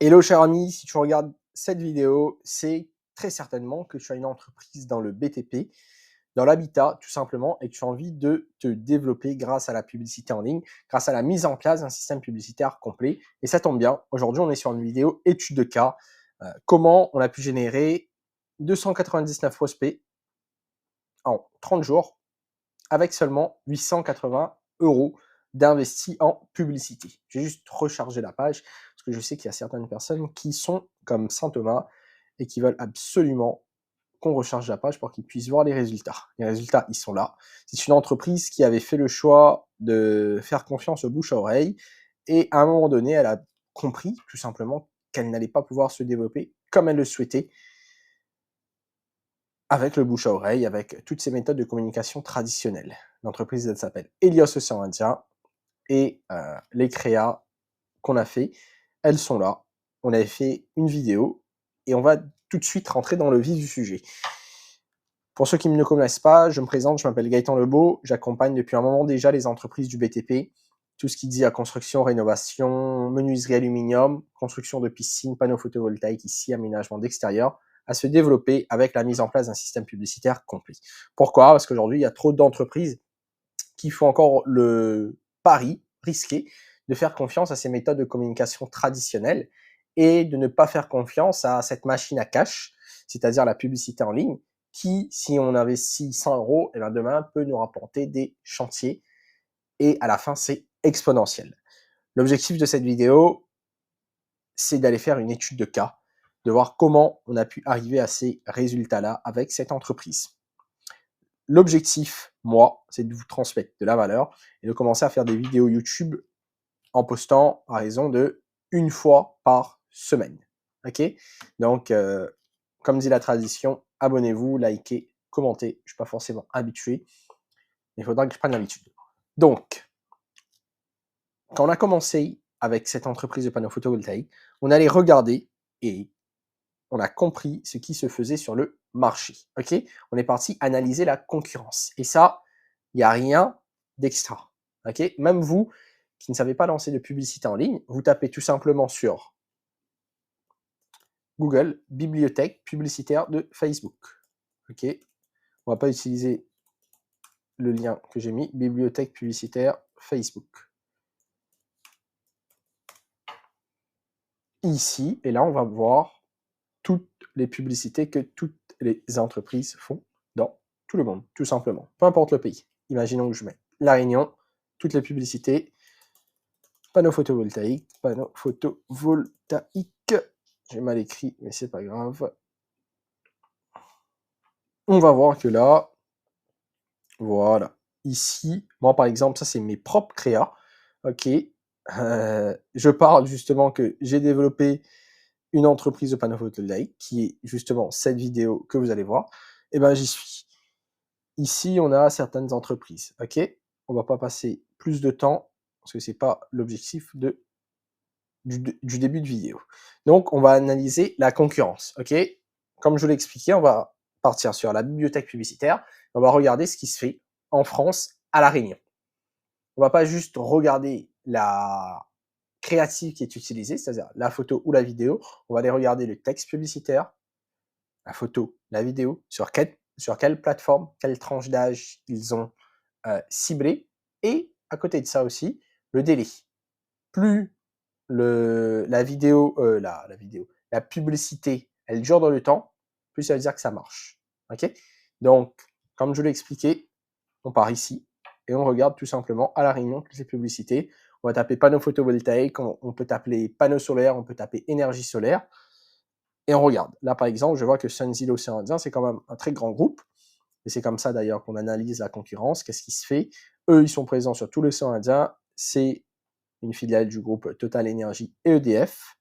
Hello cher ami, si tu regardes cette vidéo, c'est très certainement que tu as une entreprise dans le BTP, dans l'habitat tout simplement, et que tu as envie de te développer grâce à la publicité en ligne, grâce à la mise en place d'un système publicitaire complet. Et ça tombe bien, aujourd'hui on est sur une vidéo étude de cas, comment on a pu générer 299 prospects en 30 jours avec seulement 880 € d'investis en publicité. J'ai juste rechargé la page parce que je sais qu'il y a certaines personnes qui sont comme Saint Thomas et qui veulent absolument qu'on recharge la page pour qu'ils puissent voir les résultats. Les résultats, ils sont là. C'est une entreprise qui avait fait le choix de faire confiance au bouche à oreille et à un moment donné, elle a compris tout simplement qu'elle n'allait pas pouvoir se développer comme elle le souhaitait avec le bouche à oreille, avec toutes ces méthodes de communication traditionnelles. L'entreprise, elle s'appelle Helios Océan Indien et les créas qu'on a fait, elles sont là. On avait fait une vidéo et on va tout de suite rentrer dans le vif du sujet. Pour ceux qui ne me connaissent pas, je me présente, je m'appelle Gaëtan Lebeau, j'accompagne depuis un moment déjà les entreprises du BTP, tout ce qui dit à construction, rénovation, menuiserie aluminium, construction de piscines, panneaux photovoltaïques ici, aménagement d'extérieur, à se développer avec la mise en place d'un système publicitaire complet. Pourquoi ? Parce qu'aujourd'hui, il y a trop d'entreprises qui font encore le pari risqué de faire confiance à ces méthodes de communication traditionnelles et de ne pas faire confiance à cette machine à cash, c'est-à-dire la publicité en ligne, qui, si on investit 100 €, et bien demain peut nous rapporter des chantiers et à la fin, c'est exponentiel. L'objectif de cette vidéo, c'est d'aller faire une étude de cas, de voir comment on a pu arriver à ces résultats-là avec cette entreprise. L'objectif, moi, c'est de vous transmettre de la valeur et de commencer à faire des vidéos YouTube en postant à raison de une fois par semaine. Ok ? Donc, comme dit la tradition, abonnez-vous, likez, commentez. Je ne suis pas forcément habitué, mais il faudra que je prenne l'habitude. Donc, quand on a commencé avec cette entreprise de panneaux photovoltaïques, on allait regarder et on a compris ce qui se faisait sur le marché. Ok ? On est parti analyser la concurrence. Et ça, il n'y a rien d'extra. Ok ? Même vous qui ne savez pas lancer de publicité en ligne, vous tapez tout simplement sur Google bibliothèque publicitaire de Facebook. Ok ? On ne va pas utiliser le lien que j'ai mis, bibliothèque publicitaire Facebook. Ici, et là, on va voir toutes les publicités que toutes les entreprises font dans tout le monde, tout simplement. Peu importe le pays. Imaginons que je mets La Réunion, toutes les publicités, panneaux photovoltaïques, j'ai mal écrit, mais c'est pas grave. On va voir que là, voilà, ici, moi par exemple, ça c'est mes propres créas, ok, je parle justement que j'ai développé une entreprise de panneaux photovoltaïques, qui est justement cette vidéo que vous allez voir, et ben j'y suis. Ici, on a certaines entreprises, ok. On va pas passer plus de temps, parce que c'est pas l'objectif du début de vidéo. Donc, on va analyser la concurrence, ok. Comme je l'ai expliqué, on va partir sur la bibliothèque publicitaire, on va regarder ce qui se fait en France à La Réunion. On va pas juste regarder la créative qui est utilisée, c'est-à-dire la photo ou la vidéo, on va aller regarder le texte publicitaire, la photo, la vidéo, sur quelle plateforme, quelle tranche d'âge ils ont ciblé, et à côté de ça aussi, le délai. Plus la publicité, elle dure dans le temps, plus ça veut dire que ça marche. Ok ? Donc, comme je l'ai expliqué, on part ici et on regarde tout simplement à La Réunion toutes les publicités. On va taper panneau photovoltaïque, on peut taper panneau solaire, on peut taper énergie solaire, et on regarde. Là, par exemple, je vois que Sunzilla Océan Indien, c'est quand même un très grand groupe, et c'est comme ça d'ailleurs qu'on analyse la concurrence. Qu'est-ce qui se fait ? Eux, ils sont présents sur tout l'océan Indien, c'est une filiale du groupe Total Energy et EDF.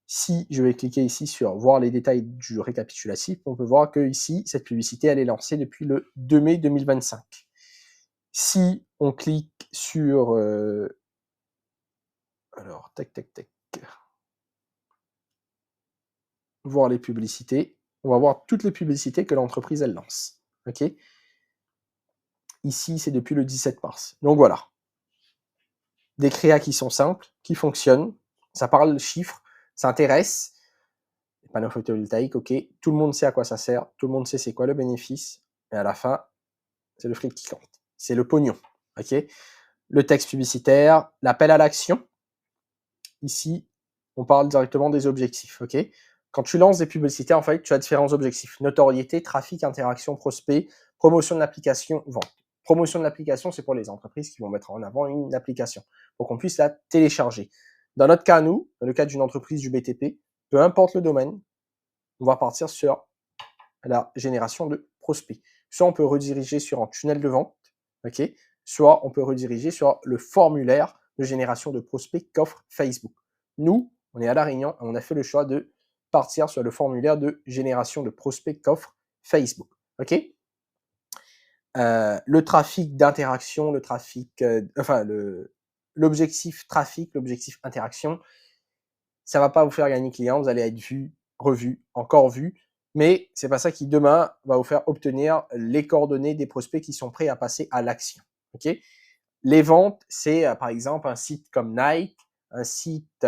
Si je vais cliquer ici sur voir les détails du récapitulatif, on peut voir que ici, cette publicité, elle est lancée depuis le 2 mai 2025. Si on clique sur alors, voir les publicités, on va voir toutes les publicités que l'entreprise, elle lance. Ok ? Ici, c'est depuis le 17 mars. Donc voilà. Des créas qui sont simples, qui fonctionnent, ça parle chiffres, Ça intéresse. Les panneaux photovoltaïques, ok, tout le monde sait à quoi ça sert, tout le monde sait c'est quoi le bénéfice, et à la fin, c'est le fric qui compte. C'est le pognon, ok. Le texte publicitaire, l'appel à l'action. Ici, on parle directement des objectifs, ok. Quand tu lances des publicités, en fait, tu as différents objectifs. Notoriété, trafic, interaction, prospect, promotion de l'application, vente. Promotion de l'application, c'est pour les entreprises qui vont mettre en avant une application pour qu'on puisse la télécharger. Dans notre cas, nous, dans le cas d'une entreprise du BTP, peu importe le domaine, on va partir sur la génération de prospects. Soit on peut rediriger sur un tunnel de vente, ok, soit on peut rediriger sur le formulaire de génération de prospects qu'offre Facebook. Nous, on est à La Réunion et on a fait le choix de partir sur le formulaire de génération de prospects qu'offre Facebook. Ok. Le trafic d'interaction, le trafic, l'objectif trafic, l'objectif interaction, ça va pas vous faire gagner client, vous allez être vu, revu, encore vu, mais c'est pas ça qui demain va vous faire obtenir les coordonnées des prospects qui sont prêts à passer à l'action. Ok. Les ventes, c'est par exemple un site comme Nike, un site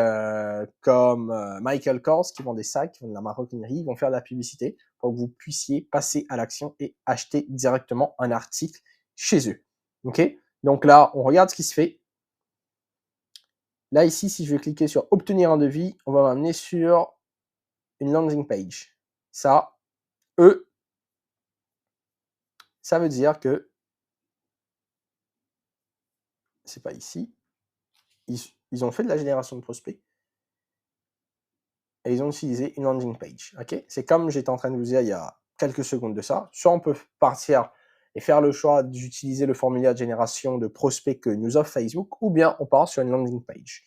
comme Michael Kors qui vend des sacs, qui vend de la maroquinerie, ils vont faire de la publicité pour que vous puissiez passer à l'action et acheter directement un article chez eux. Ok. Donc là, on regarde ce qui se fait. Là, ici, si je vais cliquer sur obtenir un devis, on va m'amener sur une landing page. Ça, ça veut dire que c'est pas ici. Ils ont fait de la génération de prospects et ils ont utilisé une landing page. Okay, c'est comme j'étais en train de vous dire il y a quelques secondes de ça. Soit on peut partir et faire le choix d'utiliser le formulaire de génération de prospects que nous offre Facebook, ou bien on part sur une landing page.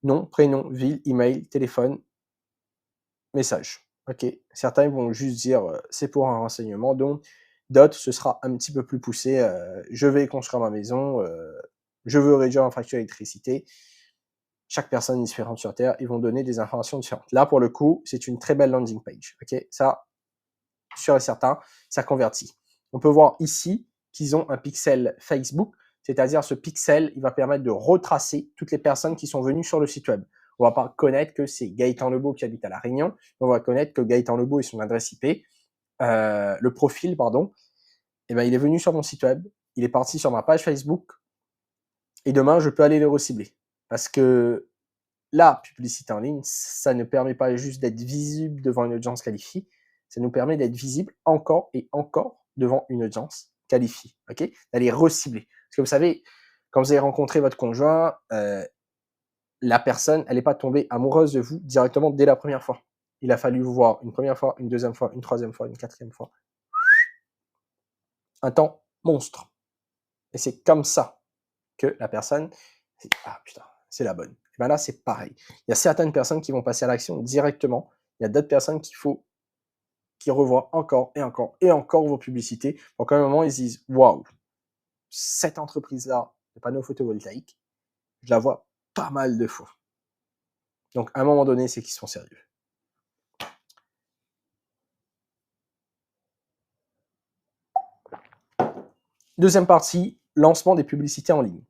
Nom, prénom, ville, email, téléphone, message. Ok. Certains vont juste dire c'est pour un renseignement, donc d'autres ce sera un petit peu plus poussé. Je vais construire ma maison, je veux réduire ma facture d'électricité. Chaque personne est différente sur Terre, ils vont donner des informations différentes. Là, pour le coup, c'est une très belle landing page. Ok, ça, sûr et certain, ça convertit. On peut voir ici qu'ils ont un pixel Facebook, c'est-à-dire ce pixel, il va permettre de retracer toutes les personnes qui sont venues sur le site web. On va pas connaître que c'est Gaëtan Lebeau qui habite à La Réunion, on va connaître que Gaëtan Lebeau et son adresse IP, le profil, pardon, et ben, il est venu sur mon site web, il est parti sur ma page Facebook, et demain, je peux aller le recibler. Parce que la publicité en ligne, ça ne permet pas juste d'être visible devant une audience qualifiée, ça nous permet d'être visible encore et encore devant une audience qualifiée, ok, d'aller recibler. Parce que vous savez, quand vous avez rencontré votre conjoint, la personne, elle n'est pas tombée amoureuse de vous directement dès la première fois. Il a fallu vous voir une première fois, une deuxième fois, une troisième fois, une quatrième fois. Un temps monstre. Et c'est comme ça que la personne, ah putain, c'est la bonne. Et bien là, c'est pareil. Il y a certaines personnes qui vont passer à l'action directement. Il y a d'autres personnes qui revoient encore et encore et encore vos publicités pour qu'à un moment, ils se disent waouh, cette entreprise-là de panneaux photovoltaïques, je la vois pas mal de fois. Donc, à un moment donné, c'est qu'ils sont sérieux. Deuxième partie, lancement des publicités en ligne.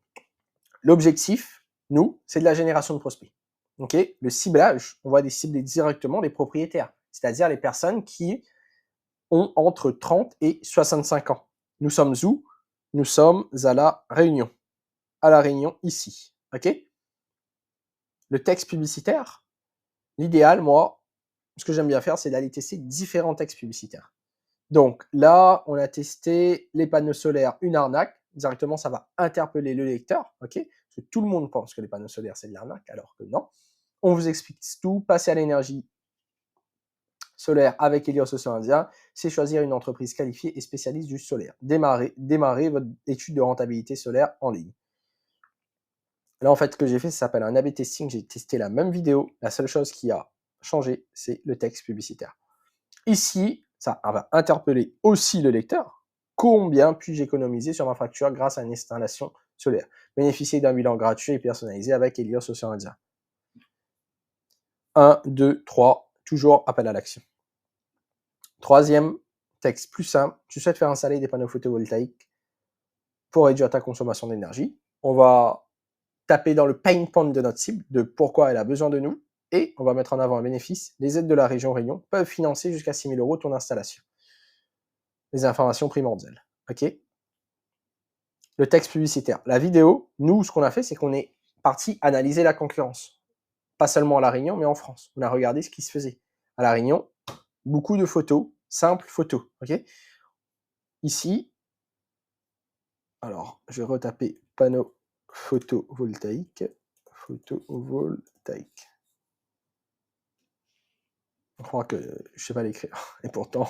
L'objectif, nous, c'est de la génération de prospects. Okay, le ciblage, on va cibler directement les propriétaires, c'est-à-dire les personnes qui ont entre 30 et 65 ans. Nous sommes où? Nous sommes à La Réunion. À La Réunion, ici. Ok. Le texte publicitaire, l'idéal, moi, ce que j'aime bien faire, c'est d'aller tester différents textes publicitaires. Donc là, on a testé les panneaux solaires, une arnaque. Directement, ça va interpeller le lecteur, ok? Parce que tout le monde pense que les panneaux solaires, c'est de l'arnaque, alors que non. On vous explique tout, passer à l'énergie solaire avec Helios Océan Indien, c'est choisir une entreprise qualifiée et spécialiste du solaire. Démarrer votre étude de rentabilité solaire en ligne. Là, en fait, ce que j'ai fait, ça s'appelle un A/B testing. J'ai testé la même vidéo. La seule chose qui a changé, c'est le texte publicitaire. Ici, ça va interpeller aussi le lecteur. Combien puis-je économiser sur ma facture grâce à une installation solaire? Bénéficier d'un bilan gratuit et personnalisé avec Helios Océan Indien. 1, 2, 3, toujours appel à l'action. Troisième texte plus simple, tu souhaites faire installer des panneaux photovoltaïques pour réduire ta consommation d'énergie. On va taper dans le pain point de notre cible, de pourquoi elle a besoin de nous. Et on va mettre en avant un bénéfice. Les aides de la région Réunion peuvent financer jusqu'à 6 000 € ton installation. Les informations primordiales. OK? Le texte publicitaire. La vidéo, nous, ce qu'on a fait, c'est qu'on est parti analyser la concurrence. Pas seulement à La Réunion, mais en France. On a regardé ce qui se faisait. À La Réunion, beaucoup de photos, simples photos. OK? Ici, alors, je vais retaper panneau photovoltaïque. Photovoltaïque. Je crois que je ne sais pas l'écrire. Et pourtant,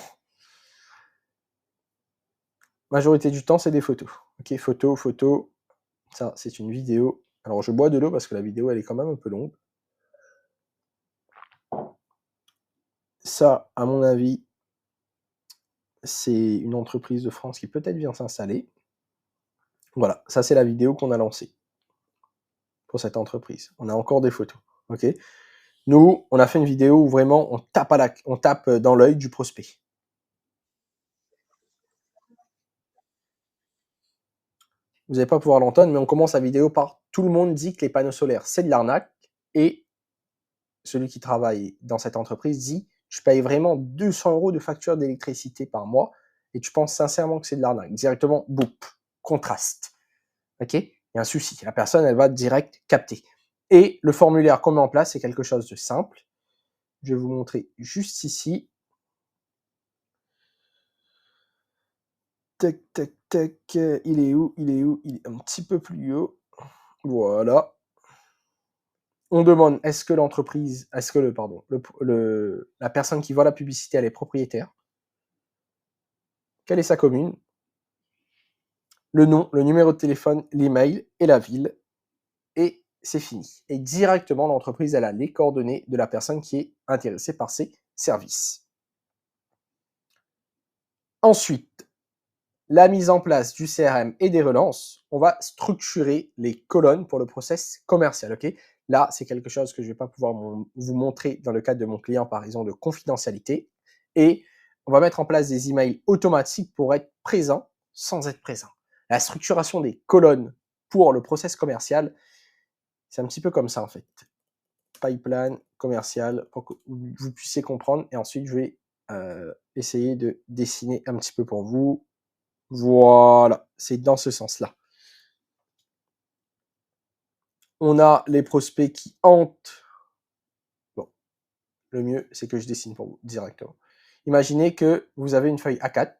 majorité du temps, c'est des photos. Ok, photo. Ça, c'est une vidéo. Alors, je bois de l'eau parce que la vidéo, elle est quand même un peu longue. Ça, à mon avis, c'est une entreprise de France qui peut-être vient s'installer. Voilà, ça, c'est la vidéo qu'on a lancée pour cette entreprise. On a encore des photos. Ok. Nous, on a fait une vidéo où vraiment on tape dans l'œil du prospect. Vous n'allez pas pouvoir l'entendre, mais on commence la vidéo par tout le monde dit que les panneaux solaires, c'est de l'arnaque. Et celui qui travaille dans cette entreprise dit je paye vraiment 200 € de facture d'électricité par mois et tu penses sincèrement que c'est de l'arnaque. Directement, boum, contraste. Ok? Il y a un souci. La personne, elle va direct capter. Et le formulaire qu'on met en place, c'est quelque chose de simple. Je vais vous montrer juste ici. Tac, tac, tac. Il est où? Il est un petit peu plus haut. Voilà. On demande est-ce que l'entreprise, est-ce que la personne qui voit la publicité, elle est propriétaire? Quelle est sa commune? Le nom, le numéro de téléphone, l'email et la ville. Et c'est fini. Et directement, l'entreprise, elle a les coordonnées de la personne qui est intéressée par ses services. Ensuite, la mise en place du CRM et des relances, on va structurer les colonnes pour le process commercial. Okay, là, c'est quelque chose que je ne vais pas pouvoir vous montrer dans le cadre de mon client par raison de confidentialité. Et on va mettre en place des emails automatiques pour être présent sans être présent. La structuration des colonnes pour le process commercial, c'est un petit peu comme ça en fait. Pipeline commercial pour que vous puissiez comprendre. Et ensuite, je vais essayer de dessiner un petit peu pour vous. Voilà, c'est dans ce sens-là. On a les prospects qui hantent. Bon, le mieux, c'est que je dessine pour vous directement. Imaginez que vous avez une feuille A4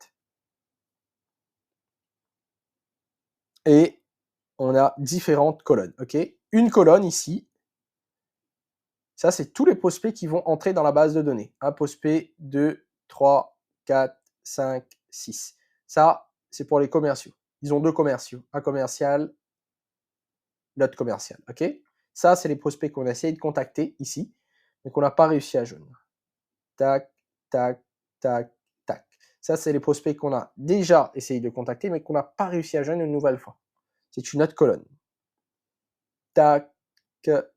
et on a différentes colonnes. Ok, une colonne ici, ça, c'est tous les prospects qui vont entrer dans la base de données. Un prospect, 2, 3, 4, 5, 6. Ça, c'est pour les commerciaux. Ils ont deux commerciaux. Un commercial, l'autre commercial. OK? Ça, c'est les prospects qu'on a essayé de contacter ici, mais qu'on n'a pas réussi à joindre. Tac, tac, tac, tac. Ça, c'est les prospects qu'on a déjà essayé de contacter, mais qu'on n'a pas réussi à joindre une nouvelle fois. C'est une autre colonne. Tac, tac,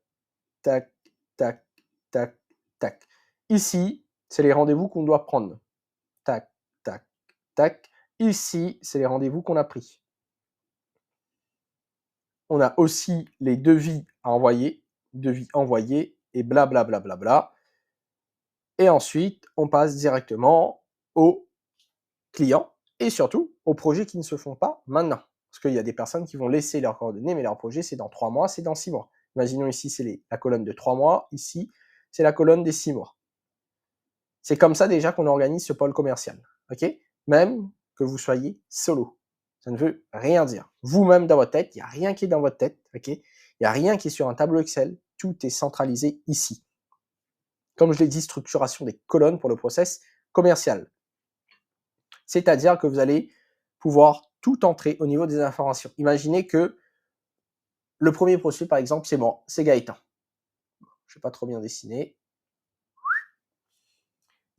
tac, tac, tac. Ici, c'est les rendez-vous qu'on doit prendre. Tac, tac, tac. Ici, c'est les rendez-vous qu'on a pris. On a aussi les devis à envoyer, devis envoyés et blablabla. Bla, bla, bla, bla. Et ensuite, on passe directement aux clients et surtout aux projets qui ne se font pas maintenant. Parce qu'il y a des personnes qui vont laisser leurs coordonnées, mais leur projet, c'est dans 3 mois, c'est dans 6 mois. Imaginons ici, c'est la colonne de 3 mois. Ici, c'est la colonne des 6 mois. C'est comme ça déjà qu'on organise ce pôle commercial. Ok? Même que vous soyez solo. Ça ne veut rien dire. Vous-même dans votre tête, il n'y a rien qui est dans votre tête. Ok? Il n'y a rien qui est sur un tableau Excel. Tout est centralisé ici. Comme je l'ai dit, structuration des colonnes pour le process commercial. C'est-à-dire que vous allez pouvoir tout entrer au niveau des informations. Imaginez que le premier prospect, par exemple, c'est bon, c'est Gaëtan. Je ne vais pas trop bien dessiner.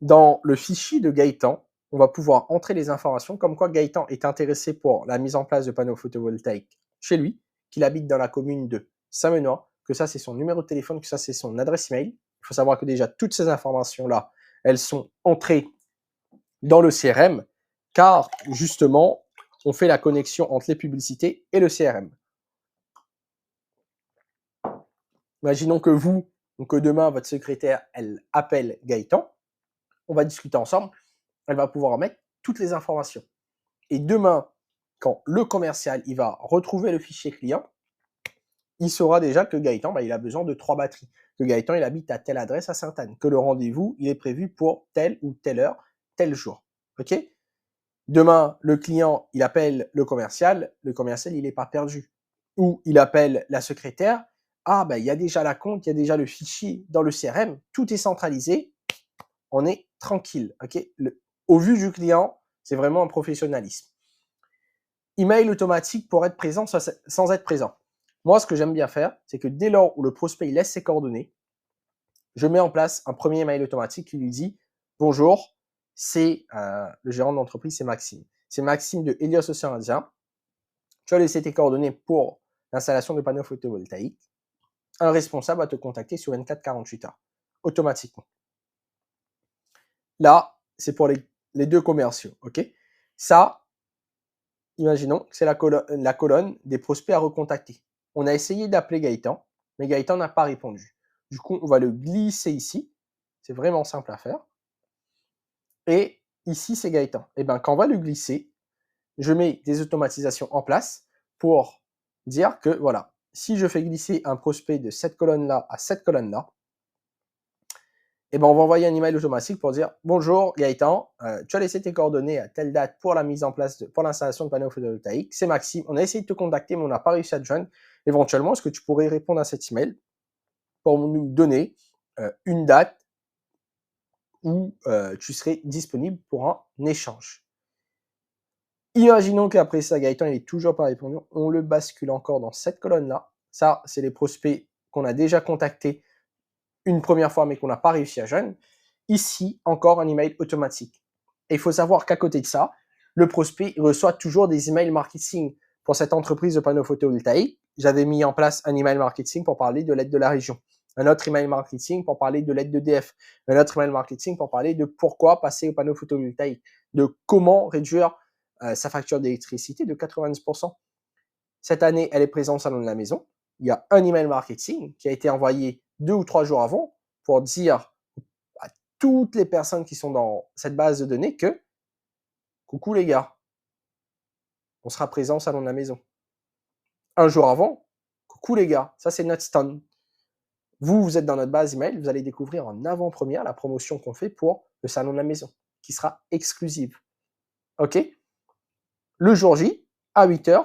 Dans le fichier de Gaëtan, on va pouvoir entrer les informations comme quoi Gaëtan est intéressé pour la mise en place de panneaux photovoltaïques chez lui, qu'il habite dans la commune de Saint-Menois, que ça c'est son numéro de téléphone, que ça c'est son adresse email. Il faut savoir que déjà toutes ces informations-là, elles sont entrées dans le CRM, car justement, on fait la connexion entre les publicités et le CRM. Imaginons que vous, Donc demain, votre secrétaire, elle appelle Gaëtan, on va discuter ensemble, elle va pouvoir mettre toutes les informations. Et demain, quand le commercial il va retrouver le fichier client, il saura déjà que Gaëtan, il a besoin de 3 batteries, que Gaëtan, il habite à telle adresse à Sainte-Anne, que le rendez-vous, il est prévu pour telle ou telle heure, tel jour. OK? Demain, le client, il appelle le commercial, il n'est pas perdu. Ou il appelle la secrétaire, il y a déjà la compte, il y a déjà le fichier dans le CRM, tout est centralisé, on est tranquille. OK? Au vu du client, c'est vraiment un professionnalisme. Email automatique pour être présent sans être présent. Moi, ce que j'aime bien faire, c'est que dès lors où le prospect il laisse ses coordonnées, je mets en place un premier email automatique qui lui dit « Bonjour, c'est le gérant de l'entreprise, c'est Maxime. C'est Maxime de Helios Océan Indien. Tu as laissé tes coordonnées pour l'installation de panneaux photovoltaïques. Un responsable va te contacter sur 24-48 heures, automatiquement. » Là, c'est pour les deux commerciaux. OK? Ça, imaginons que c'est la colonne des prospects à recontacter. On a essayé d'appeler Gaëtan, mais Gaëtan n'a pas répondu. Du coup, on va le glisser ici. C'est vraiment simple à faire. Et ici, c'est Gaëtan. Et bien, quand on va le glisser, je mets des automatisations en place pour dire que, voilà, si je fais glisser un prospect de cette colonne-là à cette colonne-là, et ben on va envoyer un email automatique pour dire « Bonjour Gaëtan, tu as laissé tes coordonnées à telle date pour la mise en place, pour l'installation de panneaux photovoltaïques. C'est Maxime, on a essayé de te contacter, mais on n'a pas réussi à te joindre. Éventuellement, est-ce que tu pourrais répondre à cet email pour nous donner une date où tu serais disponible pour un échange ?» Imaginons qu'après ça, Gaëtan n'est toujours pas répondu, on le bascule encore dans cette colonne-là. Ça, c'est les prospects qu'on a déjà contactés une première fois, mais qu'on n'a pas réussi à joindre. Ici, encore un email automatique. Et il faut savoir qu'à côté de ça, le prospect reçoit toujours des emails marketing pour cette entreprise de panneaux photovoltaïques. J'avais mis en place un email marketing pour parler de l'aide de la région, un autre email marketing pour parler de l'aide d'EDF, un autre email marketing pour parler de pourquoi passer aux panneaux photovoltaïques, de comment réduire sa facture d'électricité de 90%. Cette année, elle est présente au salon de la maison. Il y a un email marketing qui a été envoyé 2 ou 3 jours avant pour dire à toutes les personnes qui sont dans cette base de données que coucou les gars, on sera présent au salon de la maison. Un jour avant, coucou les gars, ça c'est notre stand. Vous êtes dans notre base email, vous allez découvrir en avant-première la promotion qu'on fait pour le salon de la maison, qui sera exclusive. OK? Le jour J, à 8h,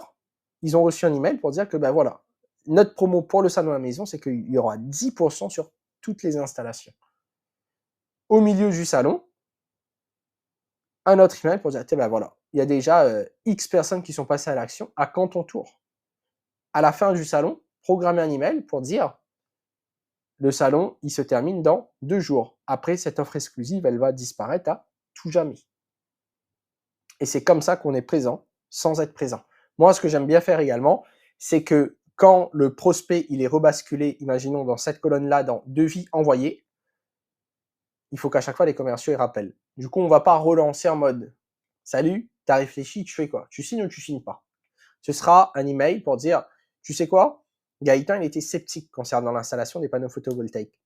ils ont reçu un email pour dire que voilà, notre promo pour le salon de la maison, c'est qu'il y aura 10% sur toutes les installations. Au milieu du salon, un autre email pour dire voilà, il y a déjà X personnes qui sont passées à l'action, à quand ton tour? À la fin du salon, programmer un email pour dire le salon, il se termine dans 2 jours. Après, cette offre exclusive, elle va disparaître à tout jamais. Et c'est comme ça qu'on est présent sans être présent. Moi, ce que j'aime bien faire également, c'est que quand le prospect il est rebasculé, imaginons dans cette colonne-là, dans devis envoyé, il faut qu'à chaque fois les commerciaux ils rappellent. Du coup, on ne va pas relancer en mode salut, tu as réfléchi, tu fais quoi? Tu signes ou tu signes pas? Ce sera un email pour dire tu sais quoi? Gaëtan, il était sceptique concernant l'installation des panneaux photovoltaïques.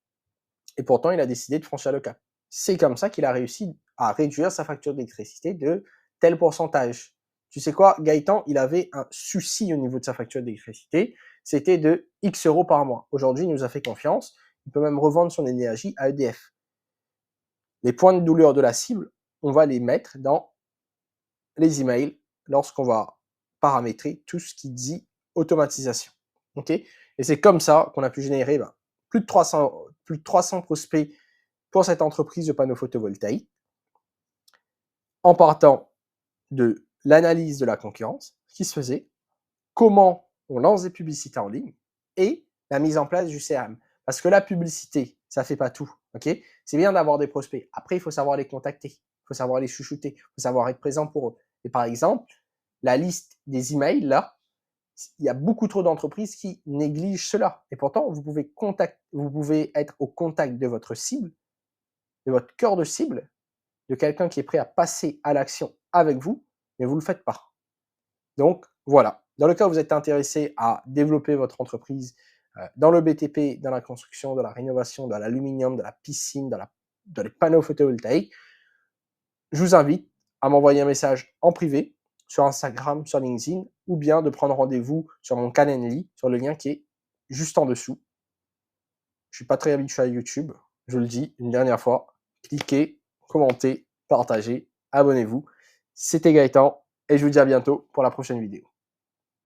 Et pourtant, il a décidé de franchir le cap. C'est comme ça qu'il a réussi à réduire sa facture d'électricité de tel pourcentage. Tu sais quoi, Gaëtan, il avait un souci au niveau de sa facture d'électricité, c'était de X euros par mois. Aujourd'hui, il nous a fait confiance, il peut même revendre son énergie à EDF. Les points de douleur de la cible, on va les mettre dans les emails lorsqu'on va paramétrer tout ce qui dit automatisation. Okay, et c'est comme ça qu'on a pu générer plus de 300 prospects pour cette entreprise de panneaux photovoltaïques en partant de l'analyse de la concurrence, ce qui se faisait, comment on lance des publicités en ligne et la mise en place du CRM. Parce que la publicité, ça ne fait pas tout. Okay, c'est bien d'avoir des prospects. Après, il faut savoir les contacter, il faut savoir les chouchouter, il faut savoir être présent pour eux. Et par exemple, la liste des emails, là, il y a beaucoup trop d'entreprises qui négligent cela. Et pourtant, vous pouvez être au contact de votre cible, de votre cœur de cible, de quelqu'un qui est prêt à passer à l'action avec vous, mais vous ne le faites pas. Donc, voilà. Dans le cas où vous êtes intéressé à développer votre entreprise dans le BTP, dans la construction, dans la rénovation, dans l'aluminium, dans la piscine, dans les panneaux photovoltaïques, je vous invite à m'envoyer un message en privé sur Instagram, sur LinkedIn, ou bien de prendre rendez-vous sur mon Calendly, sur le lien qui est juste en dessous. Je ne suis pas très habitué à YouTube, je vous le dis une dernière fois. Cliquez, commentez, partagez, abonnez-vous. C'était Gaëtan et je vous dis à bientôt pour la prochaine vidéo.